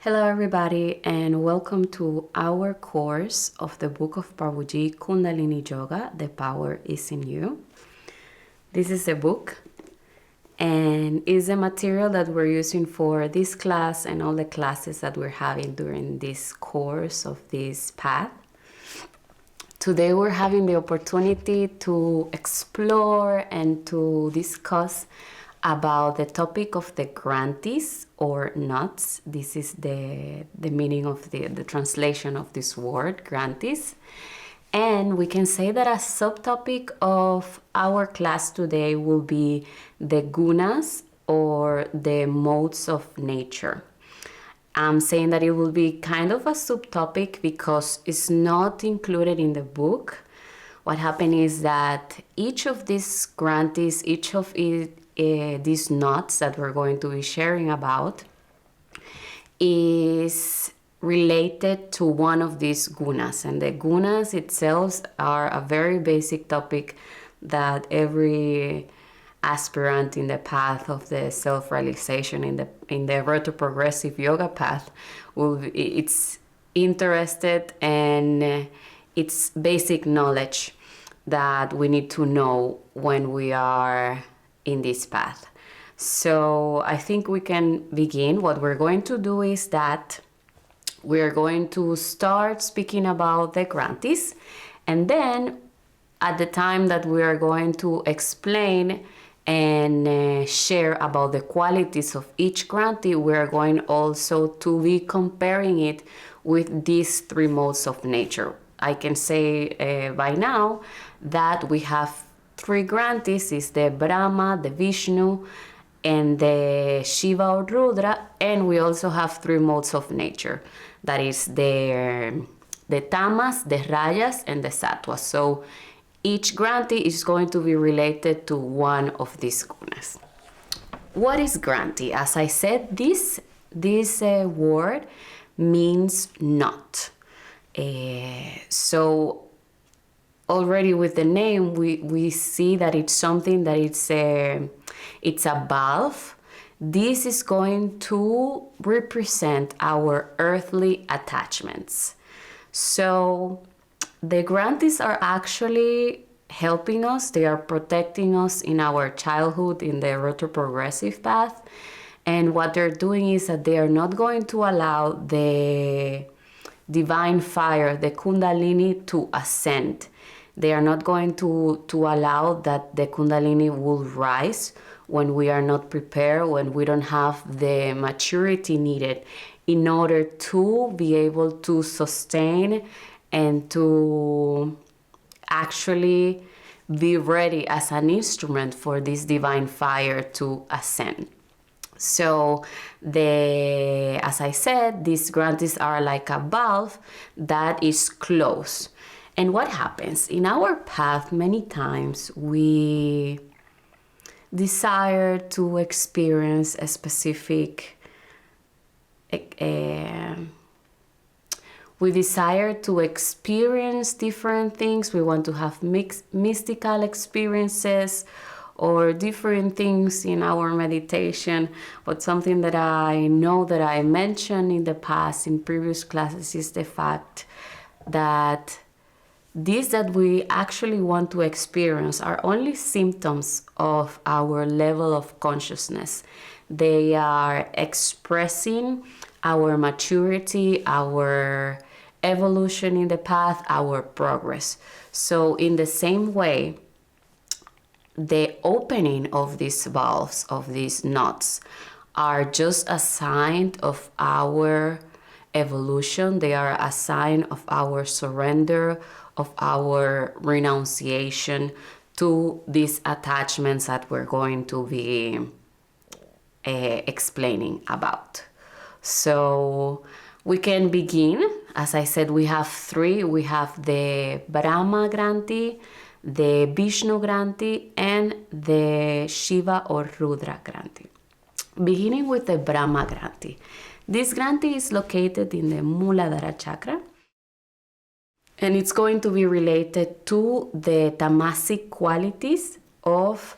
Hello everybody and welcome to our course of the book of Prabhuji, Kundalini Yoga, The Power is in You. This is the book and is the material that we're using for this class and all the classes that we're having during this course of this path. Today we're having the opportunity to explore and to discuss about the topic of the Granthis or knots. This is the meaning of the translation of this word, Granthis. And we can say that a subtopic of our class today will be the gunas or the modes of nature. I'm saying that it will be kind of a subtopic because it's not included in the book. What happened is that each of these Granthis, each of these knots that we're going to be sharing about is related to one of these gunas, and the gunas itself are a very basic topic that every aspirant in the path of the self-realization in the retroprogressive yoga path it's interested, and it's basic knowledge that we need to know when we are in this path. So I think we can begin. What we're going to do is that we're going to start speaking about the Granthis, and then at the time that we are going to explain and share about the qualities of each Granthi, we are going also to be comparing it with these three modes of nature. I can say by now that we have three Granthis: is the Brahma, the Vishnu, and the Shiva or Rudra, and we also have three modes of nature. That is the Tamas, the Rajas, and the Sattvas. So each Granthi is going to be related to one of these gunas. What is Granthi? As I said, this word means knot. So already with the name, we see that it's something that it's a valve. This is going to represent our earthly attachments. So the Granthis are actually helping us. They are protecting us in our childhood in the retroprogressive path. And what they're doing is that they are not going to allow the divine fire, the Kundalini, to ascend. They are not going to allow that the Kundalini will rise when we are not prepared, when we don't have the maturity needed in order to be able to sustain and to actually be ready as an instrument for this divine fire to ascend. So as I said, these Granthis are like a valve that is closed. And what happens? In our path, many times we desire to experience a specific, we desire to experience different things. We want to have mystical experiences or different things in our meditation. But something that I know that I mentioned in the past in previous classes is the fact that these that we actually want to experience are only symptoms of our level of consciousness. They are expressing our maturity, our evolution in the path, our progress. So in the same way, the opening of these valves, of these knots, are just a sign of our evolution. They are a sign of our surrender, of our renunciation to these attachments that we're going to be explaining about. So we can begin. As I said, we have three. We have the Brahma Granthi, the Vishnu Granthi, and the Shiva or Rudra Granthi. Beginning with the Brahma Granthi. This Granthi is located in the Muladhara chakra, and it's going to be related to the tamasic qualities of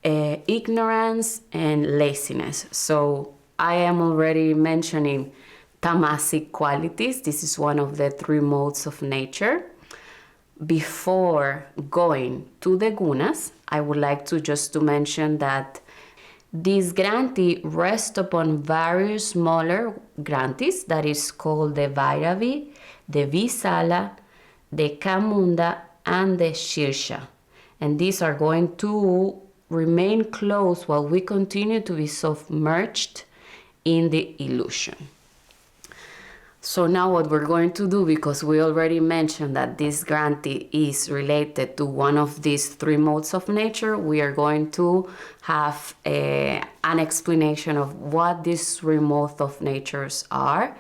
ignorance and laziness. So I am already mentioning tamasic qualities. This is one of the three modes of nature. Before going to the gunas, I would like to just to mention that this Granthi rests upon various smaller Granthis that is called the Vairavi, the Visala, the Kamunda, and the Shirsha. And these are going to remain closed while we continue to be submerged in the illusion. So now what we're going to do, because we already mentioned that this Granthi is related to one of these three modes of nature, we are going to have an explanation of what these three modes of natures are.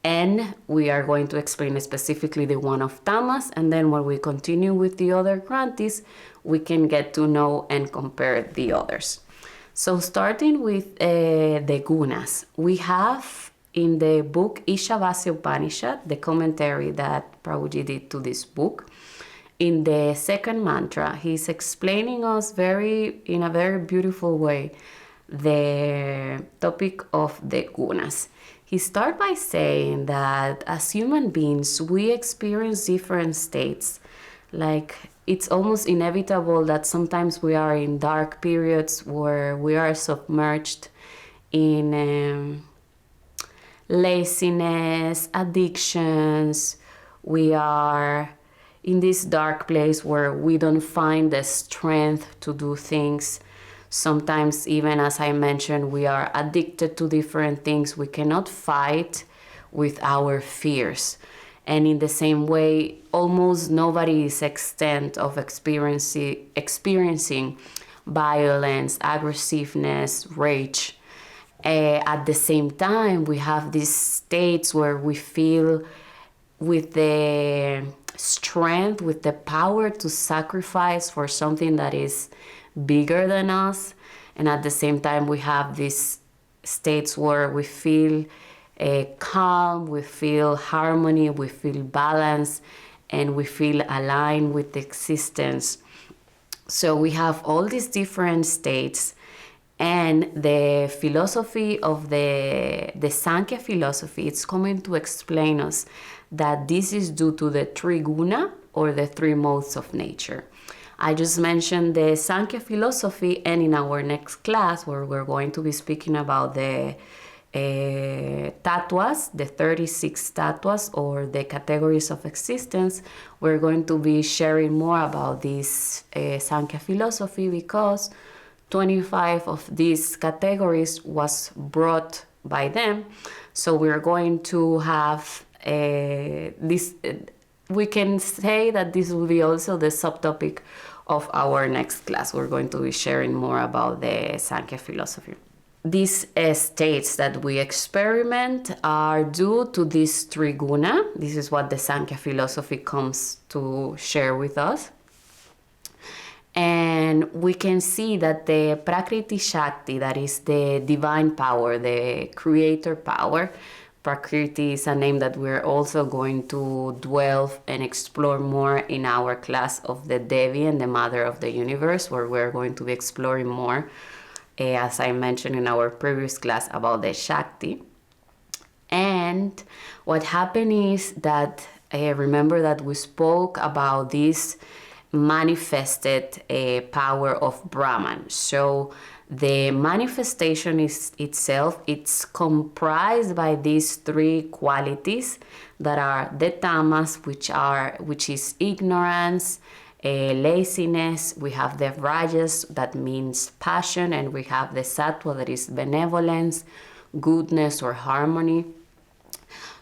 And we are going to explain specifically the one of tamas. And then when we continue with the other Granthis, we can get to know and compare the others. So starting with the gunas, we have in the book Ishavasya Upanishad, the commentary that Prabhuji did to this book, in the second mantra, he's explaining us in a very beautiful way the topic of the gunas. He starts by saying that as human beings, we experience different states. Like, it's almost inevitable that sometimes we are in dark periods where we are submerged in laziness, addictions. We are in this dark place where we don't find the strength to do things. Sometimes, even as I mentioned, we are addicted to different things. We cannot fight with our fears. And in the same way, almost nobody is exempt of experiencing violence, aggressiveness, rage. At the same time, we have these states where we feel with the strength, with the power to sacrifice for something that is bigger than us. And at the same time, we have these states where we feel calm, we feel harmony, we feel balance, and we feel aligned with the existence. So we have all these different states. And the philosophy of the Sankhya philosophy, it's coming to explain us that this is due to the triguna, or the three modes of nature. I just mentioned the Sankhya philosophy, and in our next class, where we're going to be speaking about the tattvas, the 36 tattvas, or the categories of existence, we're going to be sharing more about this Sankhya philosophy, because 25 of these categories was brought by them. So we're going to have this, we can say that this will be also the subtopic of our next class. We're going to be sharing more about the Sankhya philosophy. These states that we experiment are due to this triguna. This is what the Sankhya philosophy comes to share with us. And we can see that the Prakriti Shakti, that is the divine power, the creator power, Prakriti is a name that we're also going to dwell and explore more in our class of the Devi and the Mother of the Universe, where we're going to be exploring more, as I mentioned in our previous class, about the Shakti. And what happened is that, remember that we spoke about this manifested power of Brahman. So the manifestation is itself, it's comprised by these three qualities that are the tamas, which is ignorance, laziness. We have the rajas, that means passion, and we have the sattva, that is benevolence, goodness, or harmony.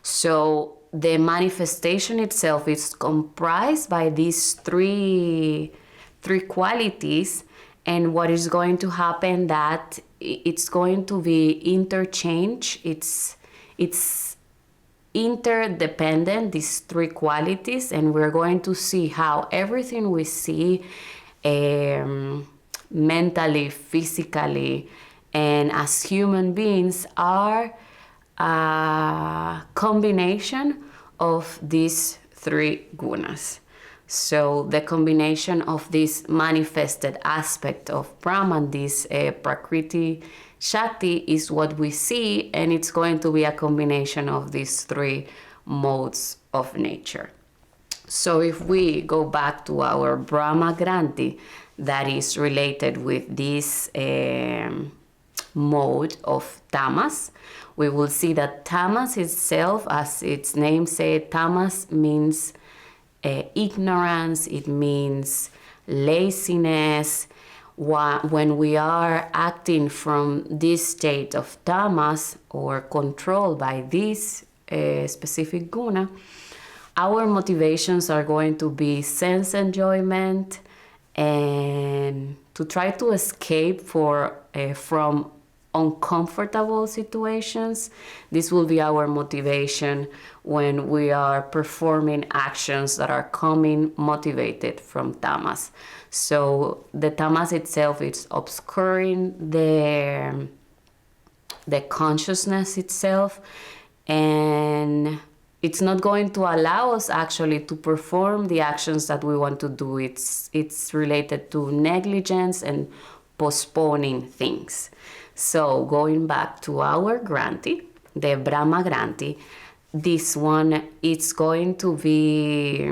So the manifestation itself is comprised by these three qualities, and what is going to happen that it's going to be interchange. It's interdependent, these three qualities, and we're going to see how everything we see mentally, physically, and as human beings are a combination of these three gunas. So the combination of this manifested aspect of Brahman, this Prakriti Shakti, is what we see, and it's going to be a combination of these three modes of nature. So if we go back to our Brahma Granthi, that is related with this mode of tamas, we will see that tamas itself, as its name says, tamas means ignorance, it means laziness. When we are acting from this state of tamas or controlled by this specific guna, our motivations are going to be sense enjoyment and to try to escape from uncomfortable situations. This will be our motivation when we are performing actions that are coming motivated from tamas. So the tamas itself is obscuring the consciousness itself, and it's not going to allow us actually to perform the actions that we want to do. It's related to negligence and postponing things. So going back to our Granthi, the Brahma Granthi, this one, it's going to be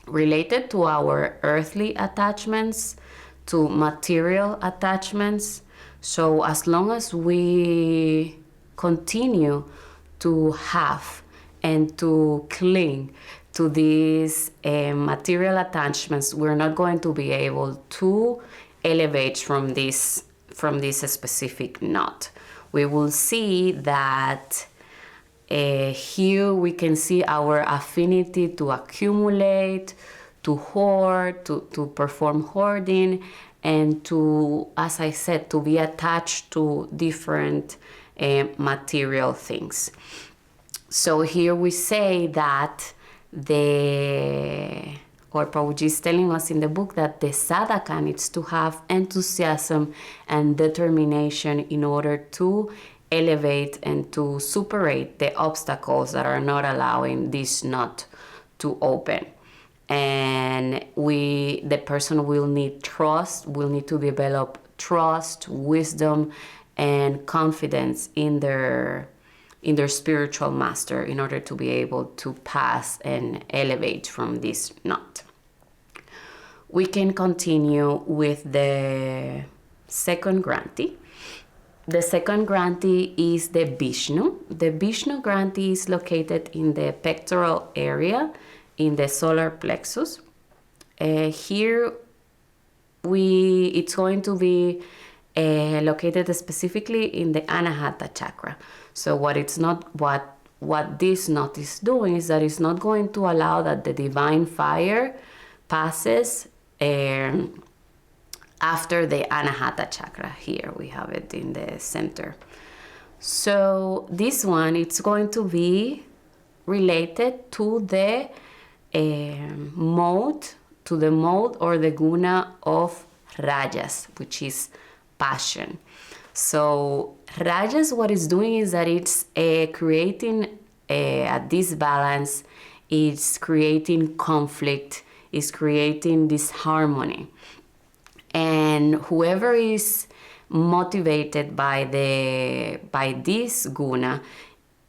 related to our earthly attachments, to material attachments. So as long as we continue to have and to cling to these material attachments, we're not going to be able to elevate from this specific knot. We will see that here we can see our affinity to accumulate, to hoard, to perform hoarding, and to, as I said, to be attached to different material things. So here we say that Prabhuji is telling us in the book that the sadhaka needs to have enthusiasm and determination in order to elevate and to superate the obstacles that are not allowing this knot to open. And the person will need trust, will need to develop trust, wisdom, and confidence in their spiritual master in order to be able to pass and elevate from this knot. We can continue with the second Granthi. The second Granthi is the Vishnu. The Vishnu Granthi is located in the pectoral area, in the solar plexus. Here, it's going to be located specifically in the Anahata chakra. So what this knot is doing is that it's not going to allow that the divine fire passes after the Anahata chakra. Here we have it in the center. So this one, it's going to be related to the mode or the guna of rajas, which is passion. So rajas, what it's doing is that it's creating a disbalance, it's creating conflict, it's creating disharmony. And whoever is motivated by this guna,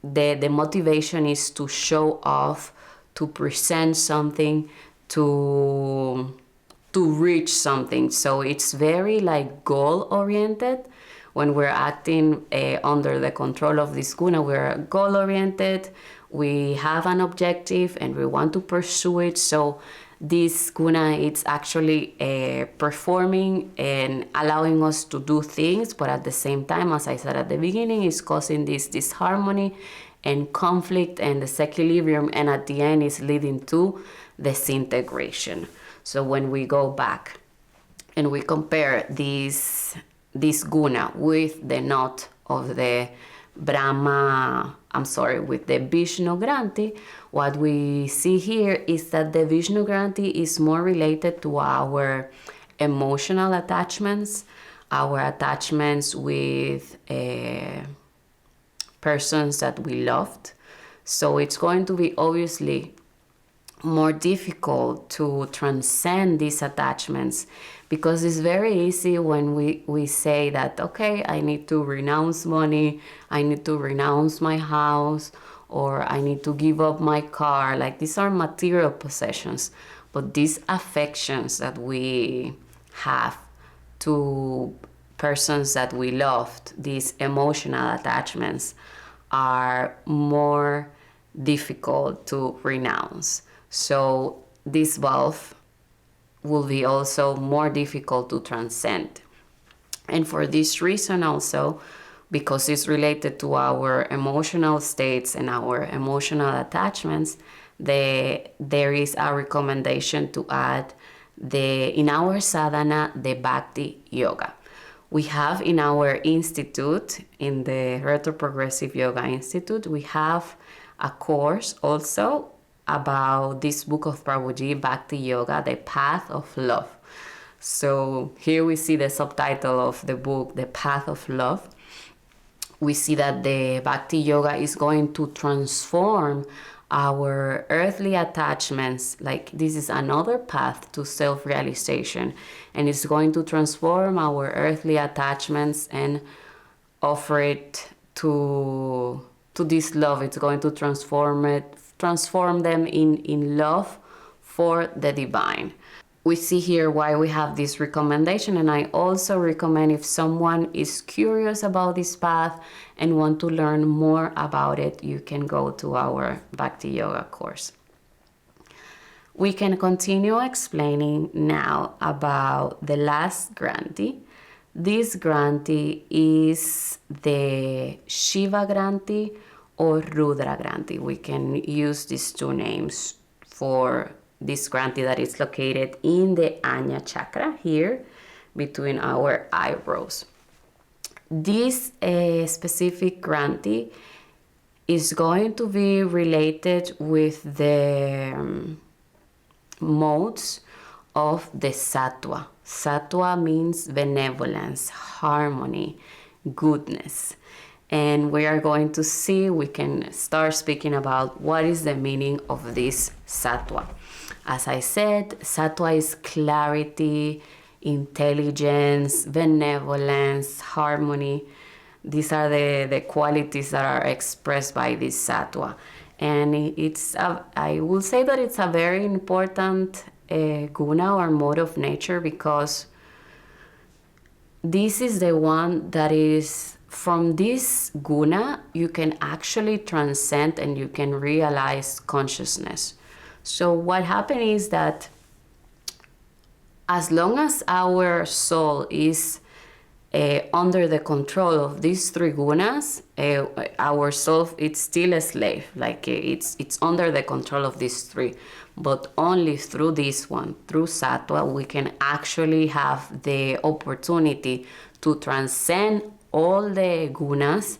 the motivation is to show off, to present something, to reach something. So it's very like goal oriented. When we're acting under the control of this guna, we're goal oriented, we have an objective and we want to pursue it. So this guna, it's actually performing and allowing us to do things, but at the same time, as I said at the beginning, it's causing this disharmony and conflict and disequilibrium, and at the end is leading to disintegration. So when we go back and we compare this guna with the knot of the with the Vishnu Granthi, what we see here is that the Vishnu Granthi is more related to our emotional attachments, our attachments with persons that we loved. So it's going to be obviously more difficult to transcend these attachments, because it's very easy when we say that, okay, I need to renounce money, I need to renounce my house, or I need to give up my car. Like, these are material possessions, but these affections that we have to persons that we loved, these emotional attachments, are more difficult to renounce. So this valve will be also more difficult to transcend. And for this reason also, because it's related to our emotional states and our emotional attachments, there is a recommendation to add in our sadhana, the bhakti yoga. We have in our institute, in the Retroprogressive Yoga Institute, we have a course also about this book of Prabhuji, Bhakti Yoga, the Path of Love. So here we see the subtitle of the book, The Path of Love. We see that the Bhakti Yoga is going to transform our earthly attachments. Like, this is another path to self-realization, and it's going to transform our earthly attachments and offer it to this love. It's going to transform them in love for the divine. We see here why we have this recommendation, and I also recommend, if someone is curious about this path and want to learn more about it, you can go to our Bhakti Yoga course. We can continue explaining now about the last Granthi. This Granthi is the Shiva Granthi or Rudra Granthi. We can use these two names for this Granthi that is located in the Ajna chakra, here between our eyebrows. This specific Granthi is going to be related with the modes of the Sattva. Sattva means benevolence, harmony, goodness. And we are going to see, we can start speaking about what is the meaning of this Sattva. As I said, Sattva is clarity, intelligence, benevolence, harmony. These are the qualities that are expressed by this Sattva. And I will say that it's a very important guna or mode of nature, because this is the one that is, from this guna, you can actually transcend and you can realize consciousness. So what happens is that as long as our soul is under the control of these three gunas, our soul, it's still a slave. Like, it's under the control of these three. But only through this one, through Sattva, we can actually have the opportunity to transcend all the gunas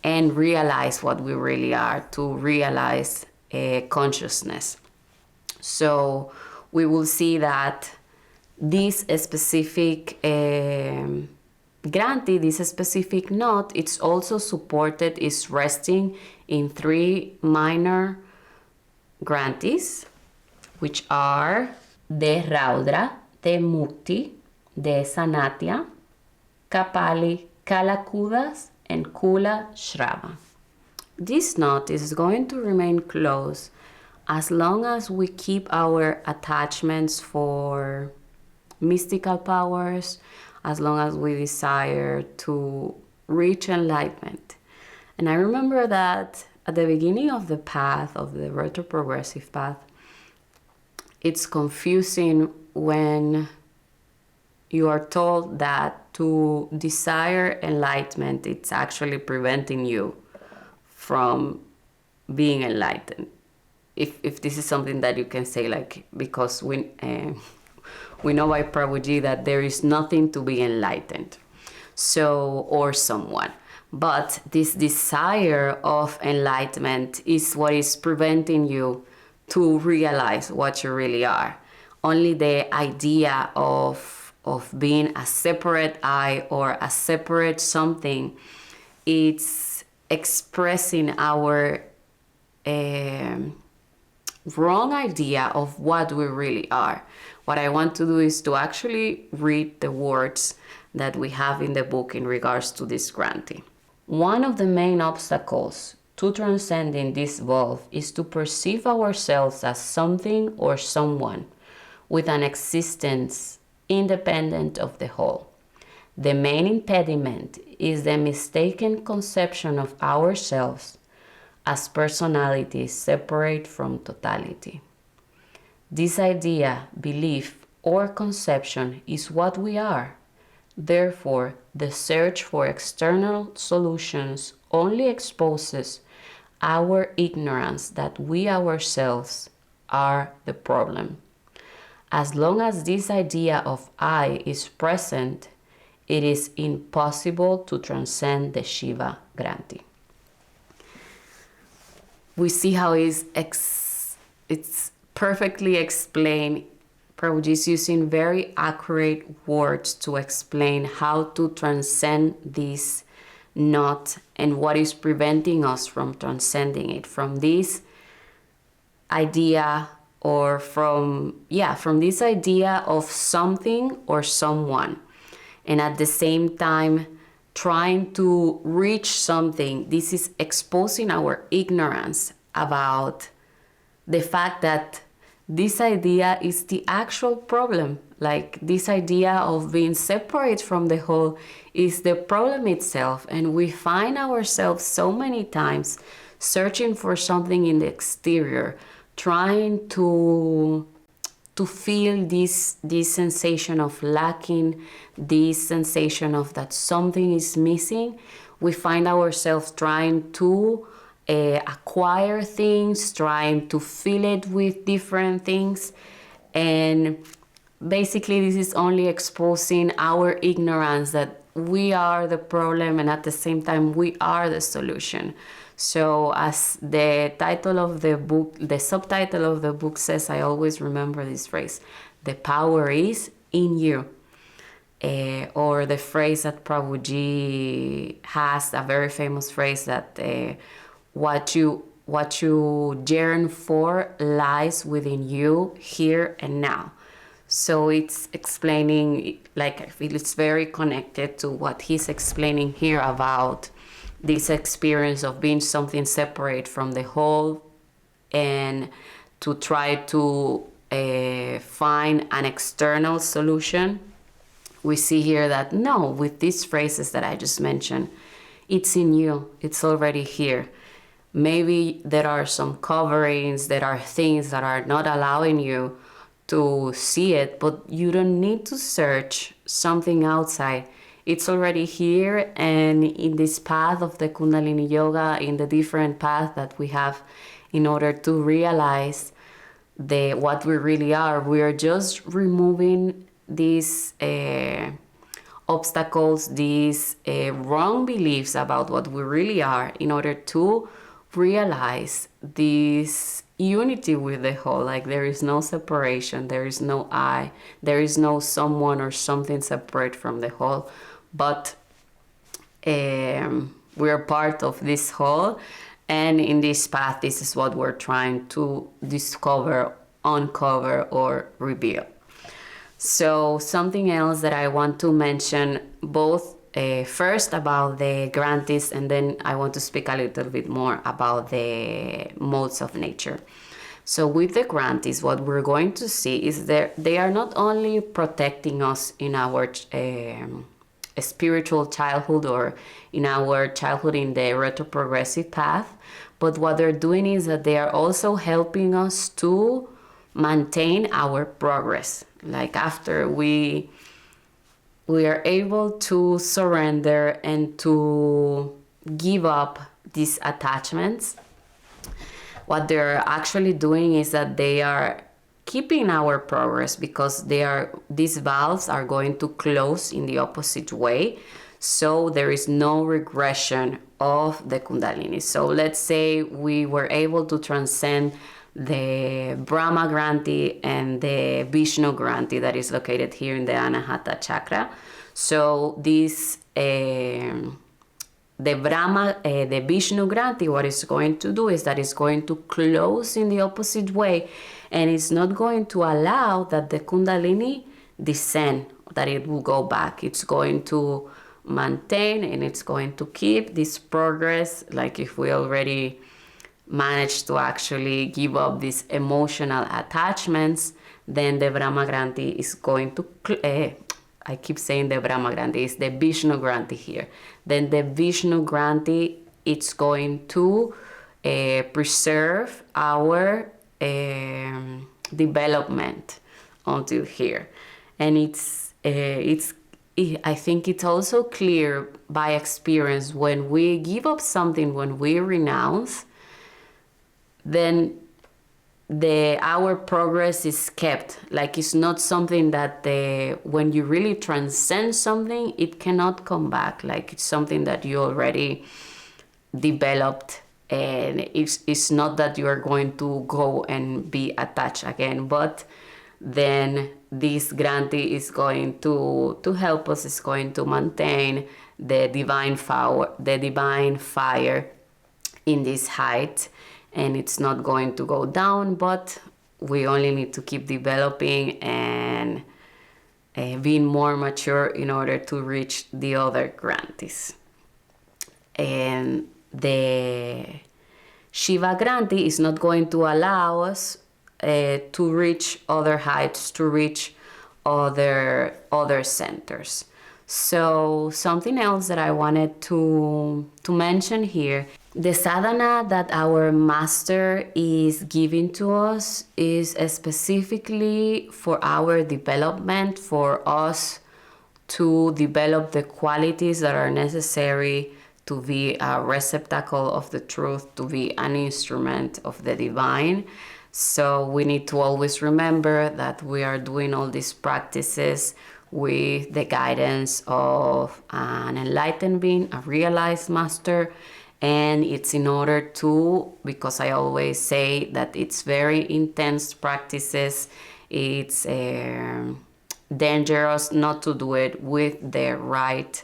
and realize what we really are, to realize consciousness. So we will see that this specific Granthi, this specific knot, it's also supported, is resting in three minor Granthis, which are the Raudra, the Mukti, the Sanatya, Kapali, Kalakudas, and Kula Shrava. This knot is going to remain closed as long as we keep our attachments for mystical powers, as long as we desire to reach enlightenment. And I remember that at the beginning of the path, of the retroprogressive path, it's confusing when you are told that to desire enlightenment, it's actually preventing you from being enlightened. If this is something that you can say, like, because we know by Prabhuji that there is nothing to be enlightened, so, or someone. But this desire of enlightenment is what is preventing you to realize what you really are. Only the idea of being a separate I or a separate something, it's expressing our wrong idea of what we really are. What I want to do is to actually read the words that we have in the book in regards to this Granthi. One of the main obstacles to transcending this gulf is to perceive ourselves as something or someone with an existence independent of the whole. The main impediment is the mistaken conception of ourselves as personalities separate from totality. This idea, belief, or conception is what we are. Therefore, the search for external solutions only exposes our ignorance that we ourselves are the problem. As long as this idea of I is present, it is impossible to transcend the Shiva Granthi. We see how it's perfectly explained. Prabhuji is using very accurate words to explain how to transcend this knot and what is preventing us from transcending it, from this idea or from this idea of something or someone, and at the same time trying to reach something. This is exposing our ignorance about the fact that this idea is the actual problem. Like, this idea of being separate from the whole is the problem itself, and we find ourselves so many times searching for something in the exterior, trying to feel this sensation of lacking, this sensation of that something is missing. We find ourselves trying to acquire things, trying to fill it with different things, and basically this is only exposing our ignorance that we are the problem, and at the same time we are the solution. So as the title of the book, the subtitle of the book says, I always remember this phrase: the power is in you. Or the phrase that Prabhuji has, a very famous phrase that what you yearn for lies within you here and now. So it's explaining, like, I feel it's very connected to what he's explaining here about this experience of being something separate from the whole, and to try to find an external solution. We see here that no, with these phrases that I just mentioned, it's in you, it's already here. Maybe there are some coverings, there are things that are not allowing you to see it, but you don't need to search something outside. It's already here, and in this path of the Kundalini Yoga, in the different paths that we have in order to realize what we really are, we are just removing these obstacles, these wrong beliefs about what we really are, in order to realize this unity with the whole. Like, there is no separation, there is no I, there is no someone or something separate from the whole, but we are part of this whole, and in this path, this is what we're trying to discover, uncover, or reveal. So something else that I want to mention, both first about the Granthis, and then I want to speak a little bit more about the modes of nature. So with the Granthis, what we're going to see is that they are not only protecting us in our spiritual childhood, or in our childhood in the retroprogressive path, but what they're doing is that they are also helping us to maintain our progress. Like, after we are able to surrender and to give up these attachments, what they're actually doing is that they are keeping our progress, because these valves are going to close in the opposite way, so there is no regression of the Kundalini. So let's say we were able to transcend the Brahma Granthi and the Vishnu Granthi that is located here in the Anahata chakra. So this the Vishnu Granthi, what it's going to do is that it's going to close in the opposite way, and it's not going to allow that the Kundalini descend, that it will go back. It's going to maintain, and it's going to keep this progress. Like if we already managed to actually give up these emotional attachments, then the Brahma Granthi is going to I keep saying the Brahma Granthi, it's the Vishnu Granthi here. Then the Vishnu Granthi, it's going to preserve our development until here. And I think it's also clear by experience, when we give up something, when we renounce, then our progress is kept. Like, it's not something that when you really transcend something, it cannot come back. Like, it's something that you already developed, and it's not that you are going to go and be attached again. But then this Granthi is going to help us, is going to maintain the divine fire in this height, and it's not going to go down, but we only need to keep developing and being more mature in order to reach the other Granthis. And the Shiva Granthi is not going to allow us to reach other heights, to reach other centers. So something else that I wanted to mention here, the sadhana that our master is giving to us is specifically for our development, for us to develop the qualities that are necessary to be a receptacle of the truth, to be an instrument of the divine. So we need to always remember that we are doing all these practices with the guidance of an enlightened being, a realized master. And it's in order to, because I always say that it's very intense practices, it's dangerous not to do it with the right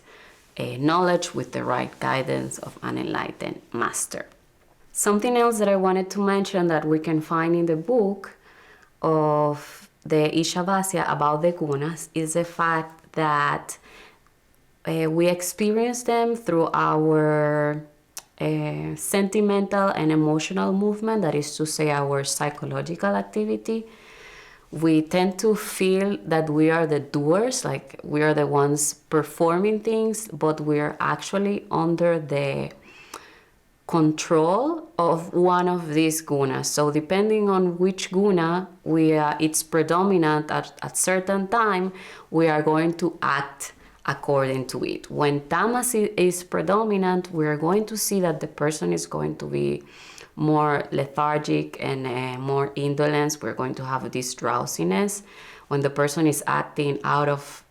knowledge, with the right guidance of an enlightened master. Something else that I wanted to mention that we can find in the book of the Ishavasya about the gunas is the fact that we experience them through our sentimental and emotional movement, that is to say our psychological activity. We tend to feel that we are the doers, like we are the ones performing things, but we are actually under the control of one of these gunas. So depending on which guna it's predominant at certain time, we are going to act according to it. When tamas is predominant, we're going to see that the person is going to be more lethargic and more indolence. We're going to have this drowsiness. When the person is acting out of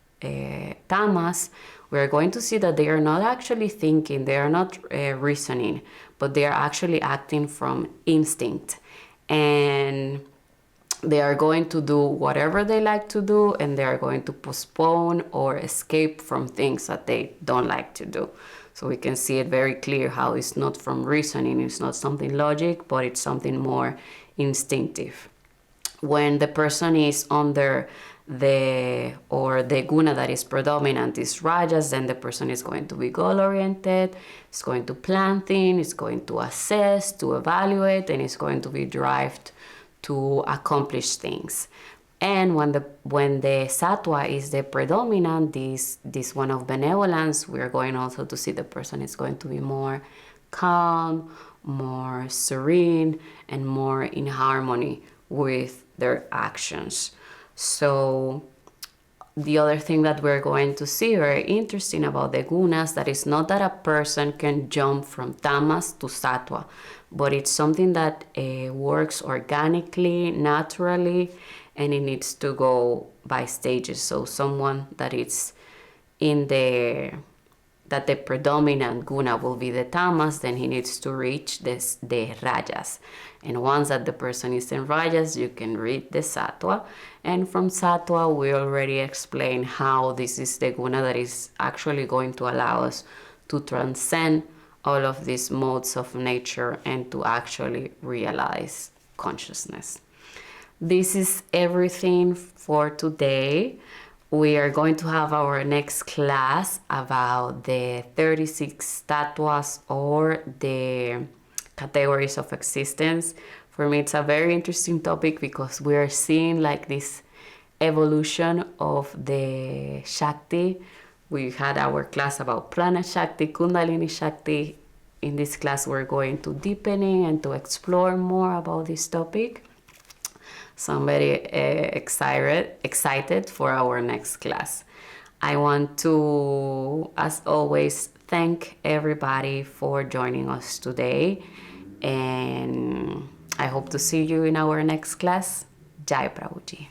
tamas, we're going to see that they are not actually thinking, they are not reasoning, but they are actually acting from instinct. And they are going to do whatever they like to do, and they are going to postpone or escape from things that they don't like to do. So we can see it very clear how it's not from reasoning, it's not something logic, but it's something more instinctive. When the person is under the guna that is predominant is rajas, then the person is going to be goal-oriented, it's going to plan things, it's going to assess, to evaluate, and it's going to be derived to accomplish things. And when the sattva is the predominant, this one of benevolence, we are going also to see the person is going to be more calm, more serene, and more in harmony with their actions. So the other thing that we're going to see very interesting about the gunas, that is not that a person can jump from tamas to sattva, but it's something that works organically, naturally, and it needs to go by stages. So someone that is that the predominant guna will be the tamas, then he needs to reach the rajas. And once that the person is in rajas, you can read the sattva. And from sattva, we already explained how this is the guna that is actually going to allow us to transcend all of these modes of nature and to actually realize consciousness. This is everything for today. We are going to have our next class about the 36 tattvas, or the categories of existence. For me, it's a very interesting topic because we are seeing like this evolution of the Shakti. We had our class about Prana Shakti, Kundalini Shakti. In this class, we're going to deepening and to explore more about this topic. So I'm very excited for our next class. I want to, as always, thank everybody for joining us today. And I hope to see you in our next class. Jai Prabhuji.